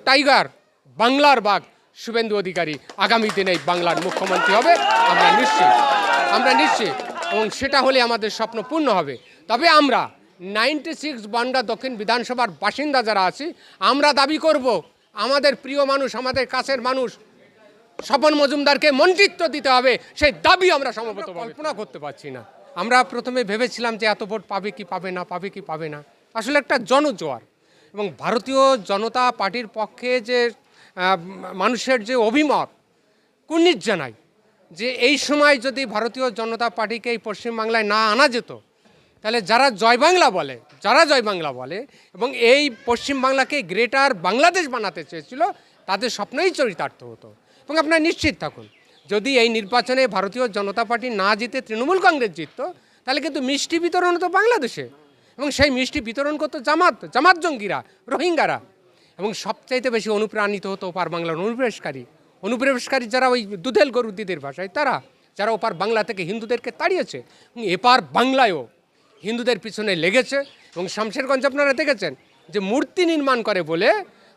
Tiger বাংলার বাঘ শুভেন্দু অধিকারী আগামী দিনে বাংলার মুখ্যমন্ত্রী হবে আমরা নিশ্চিত এবং সেটা হলে আমাদের স্বপ্ন পূর্ণ হবে। তবে আমরা 96 বনগাঁ দক্ষিণ বিধানসভার বাসিন্দা যারা আছি আমরা দাবি করব আমাদের প্রিয় মানুষ, আমাদের কাছের মানুষ স্বপন মজুমদারকে মন্ত্রিত্ব দিতে হবে, সেই দাবি আমরা সমবেত কল্পনা করতে পারছি না। আমরা প্রথমে ভেবেছিলাম যে এত ভোট পাবে কি পাবে না, আসলে একটা জনজোয়ার এবং ভারতীয় জনতা পার্টির পক্ষে যে মানুষের যে অভিমত কুর্নিশ জানায় যে এই সময় যদি ভারতীয় জনতা পার্টিকে এই পশ্চিমবাংলায় না আনা যেত তাহলে যারা জয় বাংলা বলে এবং এই পশ্চিমবাংলাকে গ্রেটার বাংলাদেশ বানাতে চেয়েছিল তাদের স্বপ্নই চরিতার্থ হতো। এবং আপনারা নিশ্চিত থাকুন যদি এই নির্বাচনে ভারতীয় জনতা পার্টি না জিতে তৃণমূল কংগ্রেস জিততো তাহলে কিন্তু মিষ্টি বিতরণ হতো বাংলাদেশে এবং সেই মিষ্টি বিতরণ করতো জামাত জঙ্গিরা, রোহিঙ্গারা এবং সবচাইতে বেশি অনুপ্রাণিত হতো ওপার বাংলার অনুপ্রবেশকারী যারা ওই দুধেল গরু দিদির ভাষায় তারা, যারা ওপার বাংলা থেকে হিন্দুদেরকে তাড়িয়েছে এবং এপার বাংলায়ও হিন্দুদের পিছনে লেগেছে। এবং শামশেরগঞ্জ আপনারা দেখেছেন যে মূর্তি নির্মাণ করে বলে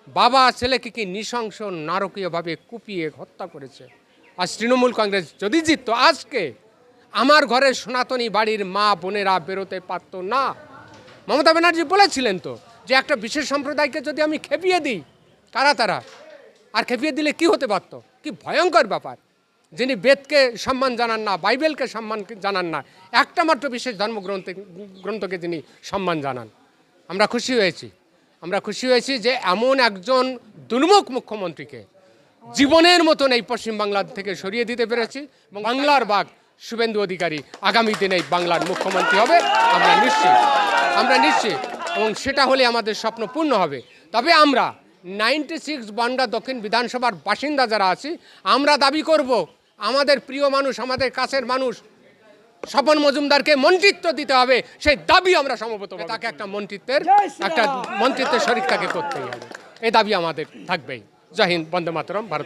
বাবা ছেলেকে কি নৃশংস নারকীয়ভাবে কুপিয়ে হত্যা করেছে। আজ তৃণমূল কংগ্রেস যদি জিততো আজকে আমার ঘরের সনাতনী বাড়ির মা বোনেরা বেরোতে পারতো না। মমতা ব্যানার্জি বলেছিলেন তো যে একটা বিশেষ সম্প্রদায়কে যদি আমি খেপিয়ে দিই, তারা আর খেপিয়ে দিলে কি হতে পারতো, কি ভয়ঙ্কর ব্যাপার। যিনি বেদকে সম্মান জানান না, বাইবেলকে সম্মান জানান না, একটা মাত্র বিশেষ ধর্মগ্রন্থকে যিনি সম্মান জানান। আমরা খুশি হয়েছি যে এমন একজন দুর্মুখ মুখ্যমন্ত্রীকে জীবনের মতন এই পশ্চিমবাংলা থেকে সরিয়ে দিতে পেরেছি এবং বাংলার বাঘ শুভেন্দু অধিকারী আগামী দিনে বাংলার মুখ্যমন্ত্রী হবে আমরা নিশ্চিত এবং সেটা হলে আমাদের স্বপ্ন পূর্ণ হবে। তবে আমরা 96 বনগাঁ দক্ষিণ বিধানসভার বাসিন্দা যারা আছি আমরা দাবি করব আমাদের প্রিয় মানুষ, আমাদের কাছের মানুষ স্বপন মজুমদারকে মন্ত্রিত্ব দিতে হবে, সেই দাবি আমরা সমবেত তাকে একটা মন্ত্রিত্বের শরিক তাকে করতেই হবে। এই দাবি আমাদের থাকবেই। জয় হিন্দ, বন্দে মাতরম, ভারত।